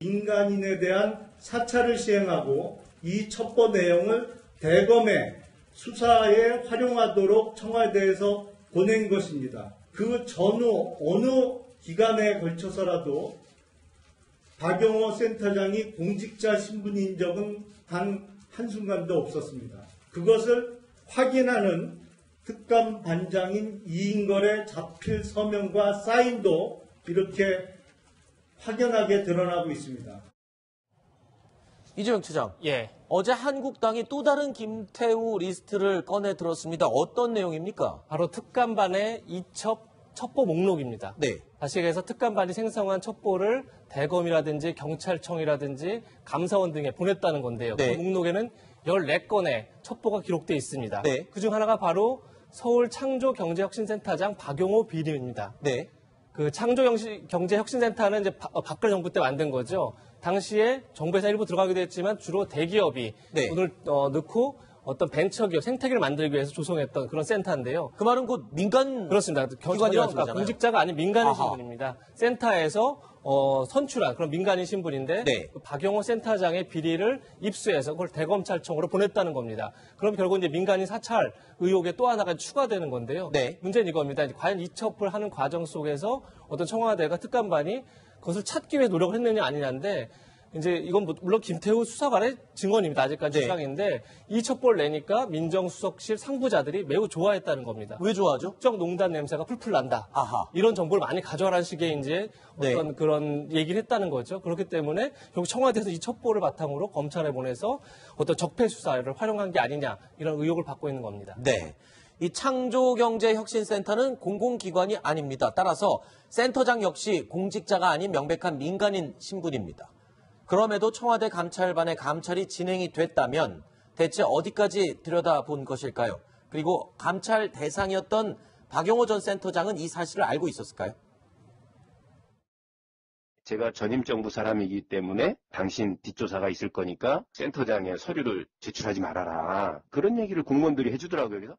민간인에 대한 사찰을 시행하고 이 첩보 내용을 대검의 수사에 활용하도록 청와대에서 보낸 것입니다. 그 전후 어느 기간에 걸쳐서라도 박용호 센터장이 공직자 신분인 적은 단 한순간도 없었습니다. 그것을 확인하는 특감 반장인 이인걸의 자필 서명과 사인도 이렇게 확연하게 드러나고 있습니다. 이재명 차장. 예. 어제 한국당이 또 다른 김태우 리스트를 꺼내 들었습니다. 어떤 내용입니까? 바로 특감반의 첩보 목록입니다. 네. 다시 얘기해서 특감반이 생성한 첩보를 대검이라든지 경찰청이라든지 감사원 등에 보냈다는 건데요. 네. 그 목록에는 14건의 첩보가 기록되어 있습니다. 네. 그중 하나가 바로 서울 창조경제혁신센터장 박용호 비리입니다. 네. 그 창조경제혁신센터는 이제 박근혜 정부 때 만든 거죠. 당시에 정부에서 일부 들어가기도 했지만 주로 대기업이 네. 돈을 넣고 어떤 벤처기업, 생태계를 만들기 위해서 조성했던 그런 센터인데요. 그 말은 곧 민간 그렇습니다. 기관이라는 그러니까 거잖아요. 공직자가 아닌 민간인 아하. 신분입니다. 센터에서 선출한 그런 민간인 신분인데 네. 그 박용호 센터장의 비리를 입수해서 그걸 대검찰청으로 보냈다는 겁니다. 그럼 결국 이제 민간인 사찰 의혹에 또 하나가 추가되는 건데요. 네. 문제는 이겁니다. 과연 이첩을 하는 과정 속에서 어떤 청와대가 특감반이 그것을 찾기 위해 노력을 했느냐 아니냐인데 이제 이건 물론 김태우 수사관의 증언입니다. 아직까지 네. 주장인데 이 첩보를 내니까 민정수석실 상부자들이 매우 좋아했다는 겁니다. 왜 좋아하죠? 국정농단 냄새가 풀풀 난다. 아하. 이런 정보를 많이 가져와라는 식의 이제 어떤 네. 그런 얘기를 했다는 거죠. 그렇기 때문에 결국 청와대에서 이 첩보를 바탕으로 검찰에 보내서 어떤 적폐 수사를 활용한 게 아니냐 이런 의혹을 받고 있는 겁니다. 네. 이 창조경제혁신센터는 공공기관이 아닙니다. 따라서 센터장 역시 공직자가 아닌 명백한 민간인 신분입니다. 그럼에도 청와대 감찰반의 감찰이 진행이 됐다면 대체 어디까지 들여다본 것일까요? 그리고 감찰 대상이었던 박용호 전 센터장은 이 사실을 알고 있었을까요? 제가 전임 정부 사람이기 때문에 당신 뒷조사가 있을 거니까 센터장에 서류를 제출하지 말아라. 그런 얘기를 공무원들이 해주더라고요. 그래서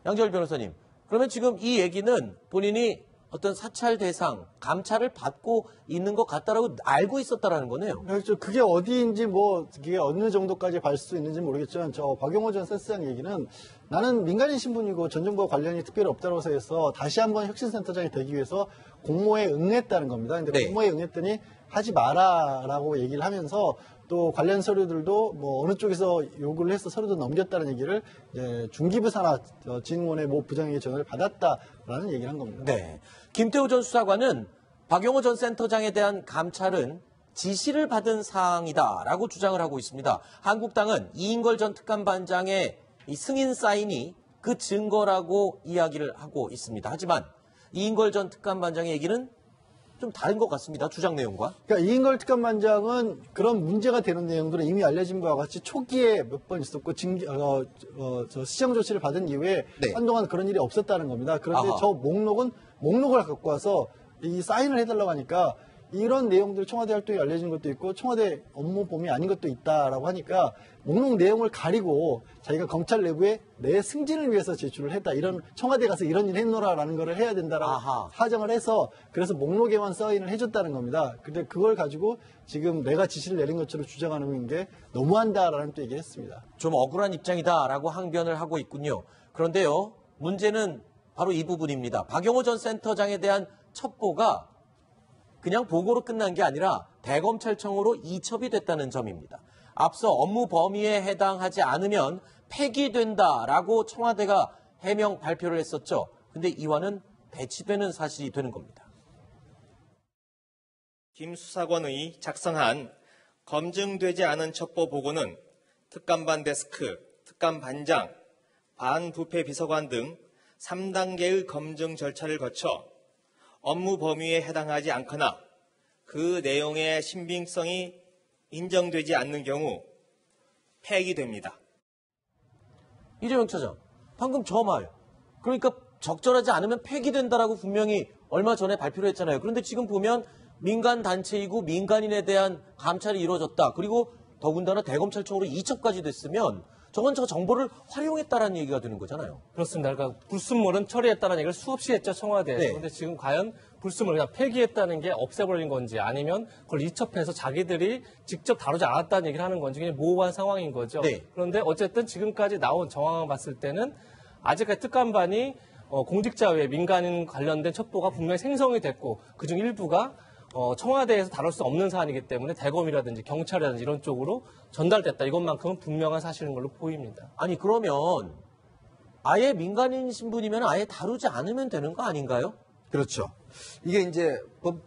양지열 변호사님, 그러면 지금 이 얘기는 본인이 어떤 사찰 대상, 감찰을 받고 있는 것 같다라고 알고 있었다라는 거네요. 그렇죠. 그게 어디인지 그게 어느 정도까지 갈 수 있는지 모르겠지만 저 박용호 전 센터장 얘기는 나는 민간인 신분이고 전 정부와 관련이 특별히 없다고 해서 다시 한번 혁신센터장이 되기 위해서 공모에 응했다는 겁니다. 근데 네. 공모에 응했더니 하지 마라라고 얘기를 하면서 또 관련 서류들도 어느 쪽에서 요구를 해서 서류도 넘겼다는 얘기를 중기부 산하 진흥원의 모 부장에게 전화를 받았다라는 얘기를 한 겁니다. 네. 김태우 전 수사관은 박용호 전 센터장에 대한 감찰은 지시를 받은 사항이다라고 주장을 하고 있습니다. 한국당은 이인걸 전 특감반장의 이 승인 사인이 그 증거라고 이야기를 하고 있습니다. 하지만 이인걸 전 특감반장의 얘기는 좀 다른 것 같습니다. 주장 내용과. 그러니까 이인걸 특감반장은 그런 문제가 되는 내용들은 이미 알려진 바와 같이 초기에 몇 번 있었고 시정 조치를 받은 이후에 네. 한동안 그런 일이 없었다는 겁니다. 그런데 아하. 저 목록을 갖고 와서 이 사인을 해달라고 하니까 이런 내용들 청와대 활동이 알려진 것도 있고 청와대 업무 범위 아닌 것도 있다라고 하니까 목록 내용을 가리고 자기가 검찰 내부에 내 승진을 위해서 제출을 했다. 이런 청와대 가서 이런 일 했노라라는 거를 해야 된다라고 아하. 사정을 해서 그래서 목록에만 사인을 해줬다는 겁니다. 근데 그걸 가지고 지금 내가 지시를 내린 것처럼 주장하는 게 너무한다라는 또 얘기를 했습니다. 좀 억울한 입장이다라고 항변을 하고 있군요. 그런데요, 문제는 바로 이 부분입니다. 박용호 전 센터장에 대한 첩보가 그냥 보고로 끝난 게 아니라 대검찰청으로 이첩이 됐다는 점입니다. 앞서 업무 범위에 해당하지 않으면 폐기된다라고 청와대가 해명 발표를 했었죠. 근데 이와는 배치되는 사실이 되는 겁니다. 김 수사관의 작성한 검증되지 않은 첩보 보고는 특감반 데스크, 특감반장, 반부패 비서관 등 3단계의 검증 절차를 거쳐 업무 범위에 해당하지 않거나 그 내용의 신빙성이 인정되지 않는 경우 폐기됩니다. 이재명 차장, 방금 저 말, 그러니까 적절하지 않으면 폐기된다라고 분명히 얼마 전에 발표를 했잖아요. 그런데 지금 보면 민간 단체이고 민간인에 대한 감찰이 이루어졌다. 그리고 더군다나 대검찰청으로 이첩까지 됐으면 저건 저 정보를 활용했다라는 얘기가 되는 거잖아요. 그렇습니다. 그러니까 불순물은 처리했다는 얘기를 수없이 했죠, 청와대에서. 네. 그런데 지금 과연 불순물을 그냥 폐기했다는 게 없애버린 건지 아니면 그걸 이첩해서 자기들이 직접 다루지 않았다는 얘기를 하는 건지 그냥 모호한 상황인 거죠. 네. 그런데 어쨌든 지금까지 나온 정황을 봤을 때는 아직까지 특감반이 공직자 외에 민간인 관련된 첩보가 분명히 생성이 됐고 그중 일부가 청와대에서 다룰 수 없는 사안이기 때문에 대검이라든지 경찰이라든지 이런 쪽으로 전달됐다. 이것만큼은 분명한 사실인 걸로 보입니다. 아니 그러면 아예 민간인 신분이면 아예 다루지 않으면 되는 거 아닌가요? 그렇죠. 이게 이제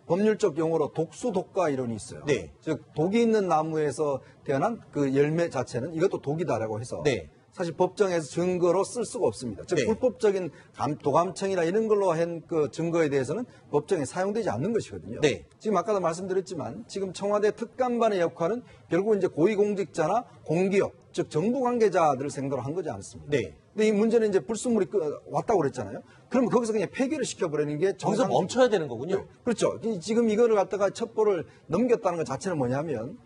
법률적 용어로 독수 독가 이론이 있어요. 네. 즉 독이 있는 나무에서 태어난 그 열매 자체는 이것도 독이다라고 해서 네. 사실 법정에서 증거로 쓸 수가 없습니다. 즉 네. 불법적인 도감청이나 이런 걸로 한 그 증거에 대해서는 법정에 사용되지 않는 것이거든요. 네. 지금 아까도 말씀드렸지만 지금 청와대 특감반의 역할은 결국 이제 고위공직자나 공기업, 즉 정부 관계자들을 생도로 한 거지 않습니까? 네. 근데 이 문제는 이제 불순물이 왔다고 그랬잖아요. 그러면 거기서 그냥 폐기를 시켜버리는 게 거기서 정상. 멈춰야 되는 거군요. 그렇죠. 지금 이거를 갖다가 첩보를 넘겼다는 것 자체는 뭐냐면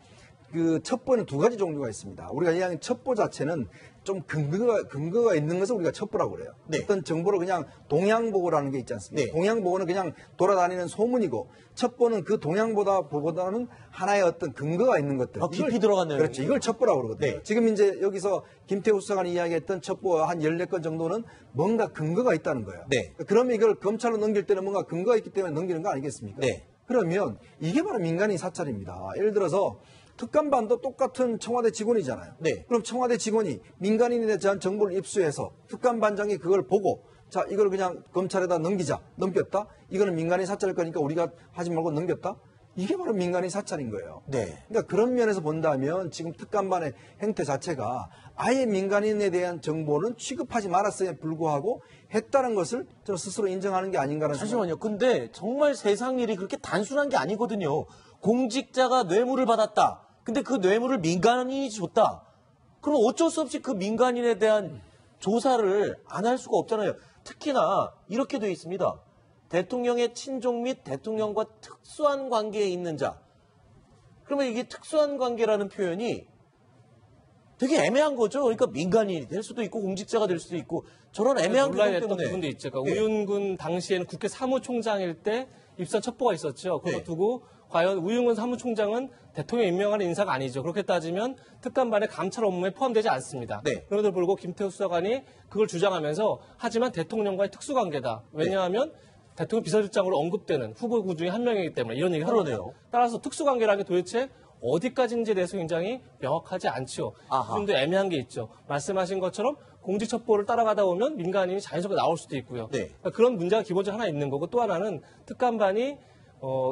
그 첩보는 두 가지 종류가 있습니다. 우리가 이야기하는 첩보 자체는 좀 근거가 있는 것을 우리가 첩보라고 그래요. 네. 어떤 정보를 그냥 동향보고라는 게 있지 않습니까? 네. 동향보고는 그냥 돌아다니는 소문이고 첩보는 그 동향보다는 하나의 어떤 근거가 있는 것들. 깊이 들어간 내용이죠. 그렇죠. 이걸 첩보라고 그러거든요. 네. 지금 이제 여기서 김태우 수사관이 이야기했던 첩보 한 14건 정도는 뭔가 근거가 있다는 거예요. 네. 그러면 이걸 검찰로 넘길 때는 뭔가 근거가 있기 때문에 넘기는 거 아니겠습니까? 네. 그러면 이게 바로 민간인 사찰입니다. 예를 들어서 특감반도 똑같은 청와대 직원이잖아요. 네. 그럼 청와대 직원이 민간인에 대한 정보를 입수해서 특감반장이 그걸 보고 자 이걸 그냥 검찰에다 넘겼다. 이거는 민간인 사찰일 거니까 우리가 하지 말고 넘겼다. 이게 바로 민간인 사찰인 거예요. 네. 그러니까 그런 면에서 본다면 지금 특감반의 행태 자체가 아예 민간인에 대한 정보는 취급하지 말았음에 불구하고 했다는 것을 저는 스스로 인정하는 게 아닌가라는 잠시만요. 근데 정말 세상 일이 그렇게 단순한 게 아니거든요. 공직자가 뇌물을 받았다. 근데 그 뇌물을 민간인이 줬다. 그럼 어쩔 수 없이 그 민간인에 대한 조사를 안 할 수가 없잖아요. 특히나 이렇게 돼 있습니다. 대통령의 친족 및 대통령과 특수한 관계에 있는 자. 그러면 이게 특수한 관계라는 표현이 되게 애매한 거죠. 그러니까 민간인이 될 수도 있고 공직자가 될 수도 있고 저런 애매한 논란이 규정 됐던 때문에. 부분도 있죠. 그러니까 네. 우윤근 당시에는 국회 사무총장일 때 입수한 첩보가 있었죠. 그거 네. 두고 과연 우윤근 사무총장은 대통령 임명하는 인사가 아니죠. 그렇게 따지면 특감반의 감찰 업무에 포함되지 않습니다. 네. 그럼에도 불구하고 김태우 수사관이 그걸 주장하면서 하지만 대통령과의 특수관계다. 왜냐하면 대통령 비서실장으로 언급되는 후보 중에 한 명이기 때문에 이런 얘기를 그러네요. 합니다. 따라서 특수관계라는 게 도대체 어디까지인지에 대해서 굉장히 명확하지 않죠. 아하. 좀 더 애매한 게 있죠. 말씀하신 것처럼 공직첩보를 따라가다 보면 민간인이 자연스럽게 나올 수도 있고요. 네. 그러니까 그런 문제가 기본적으로 하나 있는 거고 또 하나는 특감반이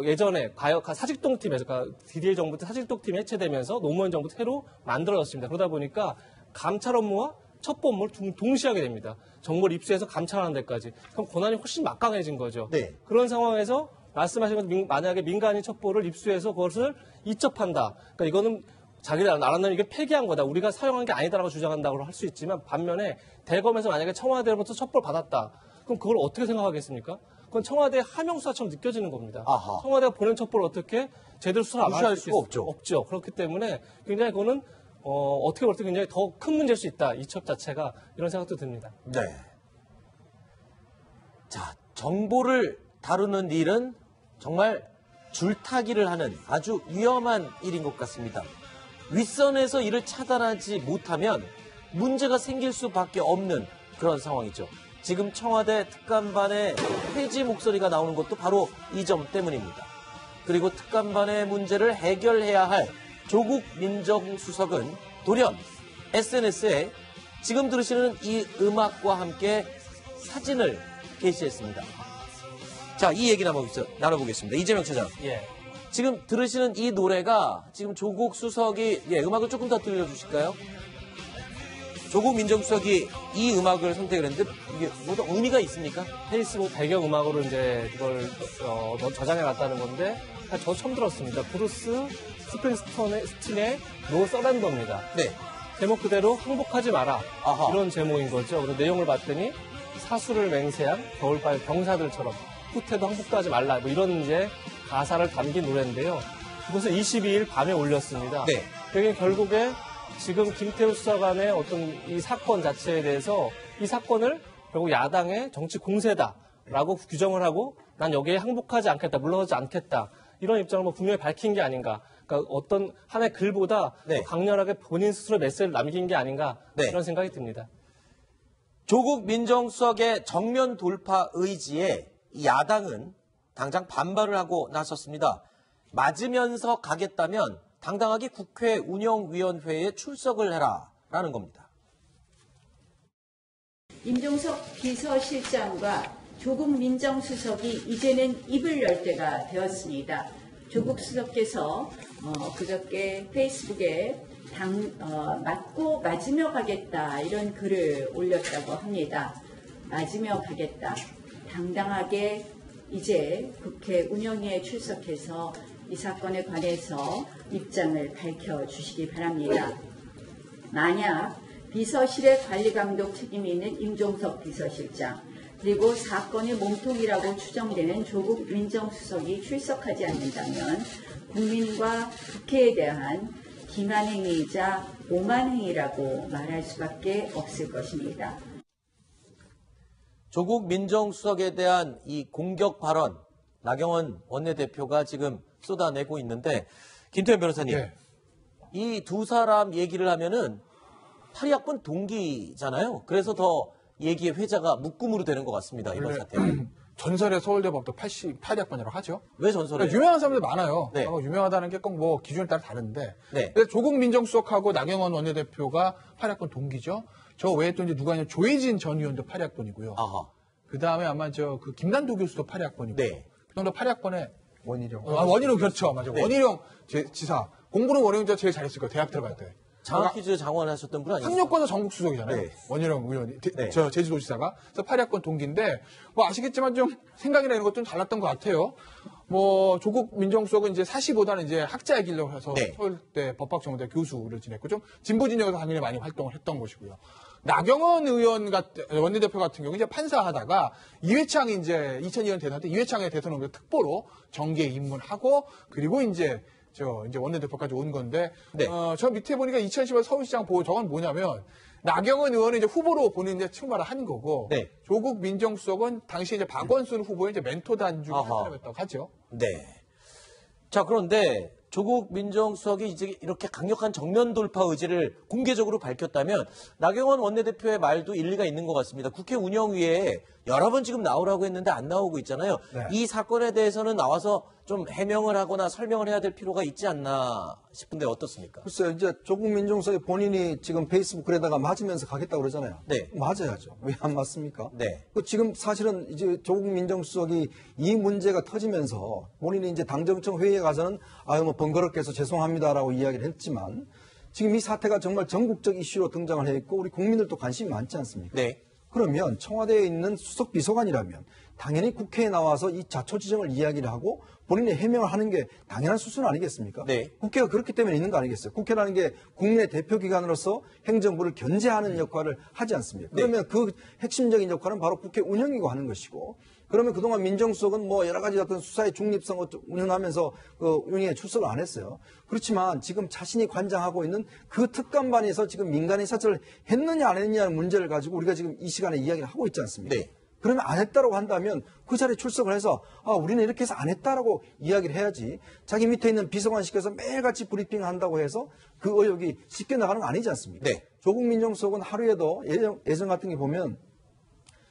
예전에 사직동 팀에서 그러니까 DDL 정부 때 사직동 팀이 해체되면서 노무현 정부 새로 만들어졌습니다. 그러다 보니까 감찰 업무와 첩보 업무를 동시에 하게 됩니다. 정보를 입수해서 감찰하는 데까지. 그럼 권한이 훨씬 막강해진 거죠. 네. 그런 상황에서 말씀하신 것처럼 만약에 민간인 첩보를 입수해서 그것을 이첩한다. 그러니까 이거는 자기들 나라는 이게 폐기한 거다. 우리가 사용한 게 아니다라고 주장한다고 할 수 있지만 반면에 대검에서 만약에 청와대로부터 첩보를 받았다. 그럼 그걸 어떻게 생각하겠습니까? 그건 청와대 하명 수사처럼 느껴지는 겁니다. 아하. 청와대가 보낸 첩보를 어떻게 제대로 수사를 안 무시할 할 수가 없죠. 없죠. 그렇기 때문에 굉장히 그거는 어떻게 볼 때 굉장히 더 큰 문제일 수 있다. 이첩 자체가 이런 생각도 듭니다. 네. 자, 정보를 다루는 일은 정말 줄타기를 하는 아주 위험한 일인 것 같습니다. 윗선에서 이를 차단하지 못하면 문제가 생길 수밖에 없는 그런 상황이죠. 지금 청와대 특감반의 폐지 목소리가 나오는 것도 바로 이 점 때문입니다. 그리고 특감반의 문제를 해결해야 할 조국 민정수석은 돌연 SNS에 지금 들으시는 이 음악과 함께 사진을 게시했습니다. 자, 이 얘기 나눠보겠습니다. 이재명 차장. 예. 지금 들으시는 이 노래가 지금 조국 수석이 음악을 조금 더 들려주실까요? 조국 민정수석이 이 음악을 선택을 했는데 이게 모두 의미가 있습니까? 페이스북 배경 음악으로 이제 그걸 저장해 놨다는 건데 저 처음 들었습니다. 브루스 스프링스틴의 노 서렌더입니다. 네. 제목 그대로 항복하지 마라. 아하. 이런 제목인 거죠. 그래서 내용을 봤더니 사수를 맹세한 겨울바위 병사들처럼 후퇴도 항복하지 말라. 뭐 이런 이제 가사를 담긴 노래인데요. 그것을 22일 밤에 올렸습니다. 네. 그게 결국에 지금 김태우 수사관의 어떤 이 사건 자체에 대해서 이 사건을 결국 야당의 정치 공세다라고 규정을 하고 난 여기에 항복하지 않겠다, 물러서지 않겠다 이런 입장을 뭐 분명히 밝힌 게 아닌가. 그러니까 어떤 하나의 글보다 네. 더 강렬하게 본인 스스로 메시지를 남긴 게 아닌가 네. 그런 생각이 듭니다. 조국 민정수석의 정면 돌파 의지에 이 야당은 당장 반발을 하고 나섰습니다. 맞으면서 가겠다면 당당하게 국회 운영위원회에 출석을 해라라는 겁니다. 임종석 비서실장과 조국 민정수석이 이제는 입을 열 때가 되었습니다. 조국 수석께서 그저께 페이스북에 맞고 맞으며 가겠다 이런 글을 올렸다고 합니다. 맞으며 가겠다. 당당하게 이제 국회 운영위에 출석해서 이 사건에 관해서 입장을 밝혀주시기 바랍니다. 만약 비서실의 관리감독 책임이 있는 임종석 비서실장 그리고 사건의 몸통이라고 추정되는 조국 민정수석이 출석하지 않는다면 국민과 국회에 대한 기만행위이자 오만행위라고 말할 수밖에 없을 것입니다. 조국 민정수석에 대한 이 공격 발언 나경원 원내대표가 지금 쏟아내고 있는데 김태현 변호사님 네. 이 두 사람 얘기를 하면은 8학번 동기잖아요. 그래서 더 얘기의 회자가 묶음으로 되는 것 같습니다. 이번 사태. 전설의 서울대법도 88학번이라고 하죠. 왜 전설이에요? 그러니까 유명한 사람들 많아요. 네. 유명하다는 게 꼭 뭐 기준에 따라 다른데. 네. 근데 조국 민정수석하고 나경원 원내대표가 8학번 동기죠. 저 외에 또 이제 누가 있냐 조혜진 전 의원도 8학번이고요. 아하. 그 다음에 아마 그 김난도 교수도 8학번이고. 네. 그 정도 8학번에 원희룡. 원희룡 그렇죠. 맞아. 네. 원희룡 지사. 공부는 원희룡 제일 잘했을 거예요. 대학 들어갈 때. 장학퀴즈 장관하셨던 분 아니에요? 상록권은 전국 수석이잖아요. 네. 원희룡 의원이. 네. 저 제주도지사가. 그래서 8학번 동기인데, 뭐 아시겠지만 좀 생각이나 이런 것 좀 달랐던 것 같아요. 뭐 조국 민정수석은 이제 사시보다는 이제 학자의 길로 해서 네. 서울대 법학전문대 교수를 지냈고 좀 진보 진영에서 당연히 많이 활동을 했던 것이고요. 나경원 원내대표 같은 경우 이제 판사하다가 이회창이 이제 2002년 대선 때 이회창의 대선을 특보로 정계에 입문하고 그리고 이제 원내대표까지 온 건데, 네. 저 밑에 보니까 2010년 서울시장 보고 저건 뭐냐면, 나경원 의원은 이제 후보로 본인이 출마를 한 거고, 네. 조국 민정수석은 당시 이제 박원순 후보의 이제 멘토단 중에 한 아하. 사람이었다고 하죠. 네. 자, 그런데 조국 민정수석이 이제 이렇게 강력한 정면 돌파 의지를 공개적으로 밝혔다면 나경원 원내대표의 말도 일리가 있는 것 같습니다. 국회 운영위에 여러 번 지금 나오라고 했는데 안 나오고 있잖아요. 네. 이 사건에 대해서는 나와서 좀 해명을 하거나 설명을 해야 될 필요가 있지 않나 싶은데 어떻습니까? 글쎄요, 이제 조국 민정수석이 본인이 지금 페이스북 글에다가 맞으면서 가겠다고 그러잖아요. 네. 맞아야죠. 왜 안 맞습니까? 네. 지금 사실은 이제 조국 민정수석이 이 문제가 터지면서 본인이 이제 당정청 회의에 가서는 뭐 번거롭게 해서 죄송합니다라고 이야기를 했지만 지금 이 사태가 정말 전국적 이슈로 등장을 해 있고 우리 국민들도 관심이 많지 않습니까? 네. 그러면 청와대에 있는 수석 비서관이라면 당연히 국회에 나와서 이 자초지정을 이야기를 하고 본인의 해명을 하는 게 당연한 수순 아니겠습니까? 네. 국회가 그렇기 때문에 있는 거 아니겠어요? 국회라는 게 국민의 대표기관으로서 행정부를 견제하는 역할을 하지 않습니까? 그러면 그 핵심적인 역할은 바로 국회 운영위가 하는 것이고 그러면 그동안 민정수석은 뭐 여러 가지 어떤 수사의 중립성을 운영하면서 그 운영에 출석을 안 했어요. 그렇지만 지금 자신이 관장하고 있는 그 특감반에서 지금 민간인 사찰을 했느냐 안 했느냐는 문제를 가지고 우리가 지금 이 시간에 이야기를 하고 있지 않습니까? 네. 그러면 안 했다라고 한다면 그 자리에 출석을 해서 우리는 이렇게 해서 안 했다라고 이야기를 해야지 자기 밑에 있는 비서관 시켜서 매일같이 브리핑을 한다고 해서 그 의혹이 씻겨 나가는 거 아니지 않습니까? 네. 조국 민정수석은 하루에도 예전 같은 게 보면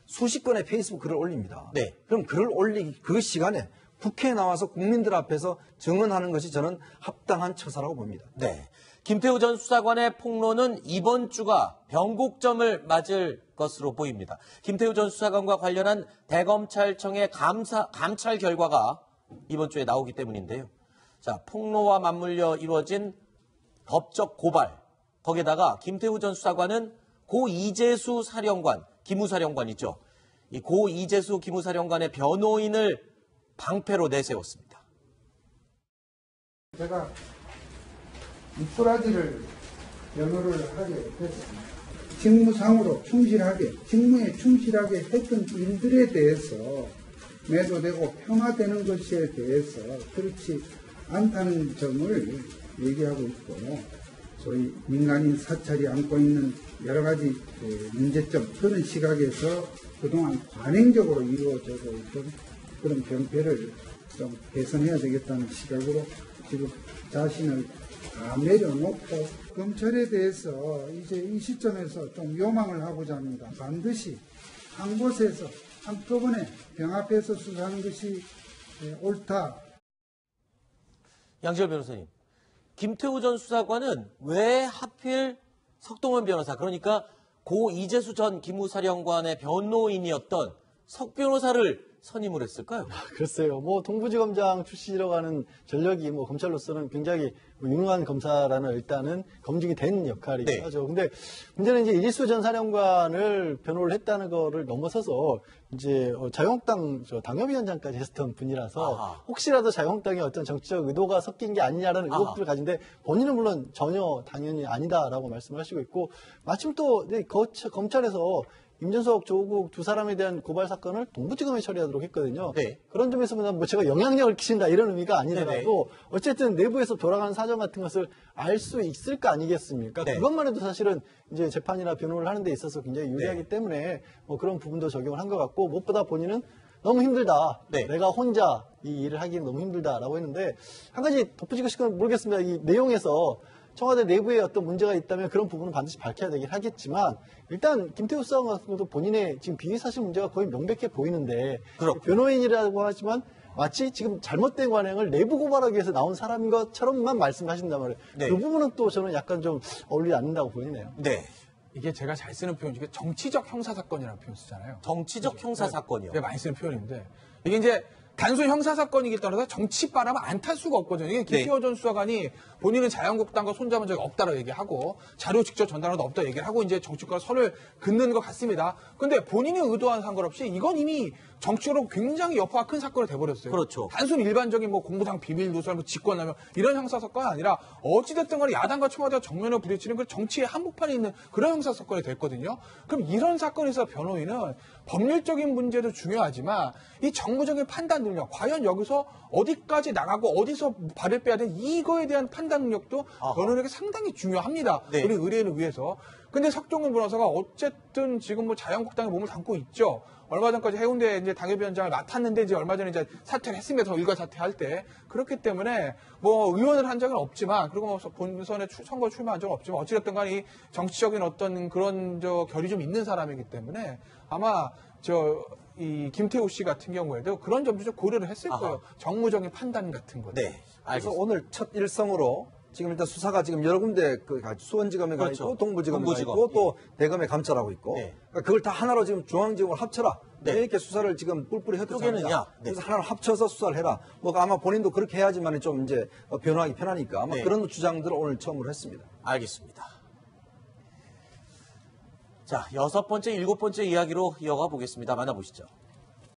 수십 건의 페이스북 글을 올립니다. 네. 그럼 글을 올리기 그 시간에 국회에 나와서 국민들 앞에서 증언하는 것이 저는 합당한 처사라고 봅니다. 네. 김태우 전 수사관의 폭로는 이번 주가 변곡점을 맞을 것으로 보입니다. 김태우 전 수사관과 관련한 대검찰청의 감찰 결과가 이번 주에 나오기 때문인데요. 자, 폭로와 맞물려 이루어진 법적 고발, 거기에다가 김태우 전 수사관은 고 이재수 사령관, 기무사령관 있죠. 이 고 이재수 기무사령관의 변호인을 방패로 내세웠습니다. 제가 이꾸라지를 변호를 하게 됐습니다. 직무상으로 충실하게, 직무에 충실하게 했던 일들에 대해서 매도되고 평화되는 것에 대해서 그렇지 않다는 점을 얘기하고 있고, 소위 민간인 사찰이 안고 있는 여러 가지 문제점 그런 시각에서 그동안 관행적으로 이루어지고 있던 그런 병폐를 좀 개선해야 되겠다는 시각으로 지금 자신을 다 내려놓고 검찰에 대해서 이제 이 시점에서 좀 요망을 하고자 합니다. 반드시 한 곳에서 한꺼번에 병합해서 수사하는 것이 옳다. 양지열 변호사님, 김태우 전 수사관은 왜 하필 석동원 변호사, 그러니까 고 이재수 전 기무사령관의 변호인이었던 석 변호사를 선임을 했을까요? 글쎄요. 뭐 동부지검장 출신이라고 하는 전력이 뭐 검찰로서는 굉장히 유능한 검사라는 일단은 검증이 된 역할이긴 네. 하죠. 근데 문제는 이제 이재수 전 사령관을 변호를 했다는 거를 넘어서서 이제 자유한국당 당협위원장까지 했던 분이라서 아하. 혹시라도 자유한국당의 어떤 정치적 의도가 섞인 게 아니냐라는 의혹들을 가진데 본인은 물론 전혀 당연히 아니다라고 말씀을 하시고 있고 마침 또 검찰에서 임준석, 조국 두 사람에 대한 고발 사건을 동부지검에 처리하도록 했거든요. 네. 그런 점에서 보면 뭐 제가 영향력을 끼친다 이런 의미가 아니더라도 어쨌든 내부에서 돌아가는 사정 같은 것을 알 수 있을 거 아니겠습니까? 네. 그것만 해도 사실은 이제 재판이나 변호를 하는 데 있어서 굉장히 유리하기 네. 때문에 뭐 그런 부분도 적용을 한 것 같고 무엇보다 본인은 너무 힘들다. 네. 내가 혼자 이 일을 하기는 너무 힘들다라고 했는데 한 가지 덧붙이고 싶은 건 모르겠습니다. 이 내용에서 청와대 내부에 어떤 문제가 있다면 그런 부분은 반드시 밝혀야 되긴 하겠지만 일단 김태우 수사관 같은 것도 본인의 지금 비위사실 문제가 거의 명백해 보이는데 그렇군요. 변호인이라고 하지만 마치 지금 잘못된 관행을 내부 고발하기 위해서 나온 사람인 것처럼만 말씀하신단 말이에요. 네. 그 부분은 또 저는 약간 좀 어울리지 않는다고 보이네요. 네. 이게 제가 잘 쓰는 표현 중에 정치적 형사사건이라는 표현 쓰잖아요. 정치적 형사사건이요. 제가 많이 쓰는 표현인데 이게 이제 단순 형사사건이기 따라서 정치 바람을 안 탈 수가 없거든요. 이게 김태호 전 수사관이 본인은 자유한국당과 손잡은 적이 없다고 얘기하고 자료 직접 전달한 적 없다고 얘기를 하고 이제 정치권과 선을 긋는 것 같습니다. 근데 본인이 의도한 상관없이 이건 이미 정치적으로 굉장히 여파가 큰 사건이 돼버렸어요. 그렇죠. 단순 일반적인 뭐 공무상 비밀 누설, 뭐 직권남용 이런 형사사건이 아니라 어찌됐든 간에 야당과 청와대가 정면을 부딪히는 그 정치의 한복판에 있는 그런 형사사건이 됐거든요. 그럼 이런 사건에서 변호인은 법률적인 문제도 중요하지만 이 정무적인 판단 능력, 과연 여기서 어디까지 나가고 어디서 발을 빼야 되는 이거에 대한 판단 능력도 변호인에게 상당히 중요합니다. 네. 우리 의뢰인을 위해서. 근데 석종훈 변호사가 어쨌든 지금 뭐 자유한국당에 몸을 담고 있죠. 얼마 전까지 해운대 이제 당협위원장을 맡았는데 이제 얼마 전에 이제 사퇴를 했습니다. 일괄 사퇴할 때. 그렇기 때문에 뭐 의원을 한 적은 없지만 그리고 뭐 본선에 선거 출마한 적은 없지만 어찌됐든 간에 이 정치적인 어떤 그런 결이 좀 있는 사람이기 때문에 아마 이 김태우 씨 같은 경우에도 그런 점도 좀 고려를 했을 거예요. 정무적인 판단 같은 거. 네. 그래서 오늘 첫 일성으로 지금 일단 수사가 지금 여러 군데 수원지검에 가 그렇죠. 있고 동부지검에 가 동부지검. 있고 또 대검에 감찰하고 있고 네. 그러니까 그걸 다 하나로 지금 중앙지검을 합쳐라. 네. 왜 이렇게 수사를 지금 뿔뿔이 흩어졌느냐. 쪼개느냐. 네. 그래서 하나로 합쳐서 수사를 해라. 뭐 아마 본인도 그렇게 해야지만 좀 이제 변호하기 편하니까 아마 네. 그런 주장들을 오늘 처음으로 했습니다. 알겠습니다. 자, 6번째, 7번째 이야기로 이어가 보겠습니다. 만나보시죠.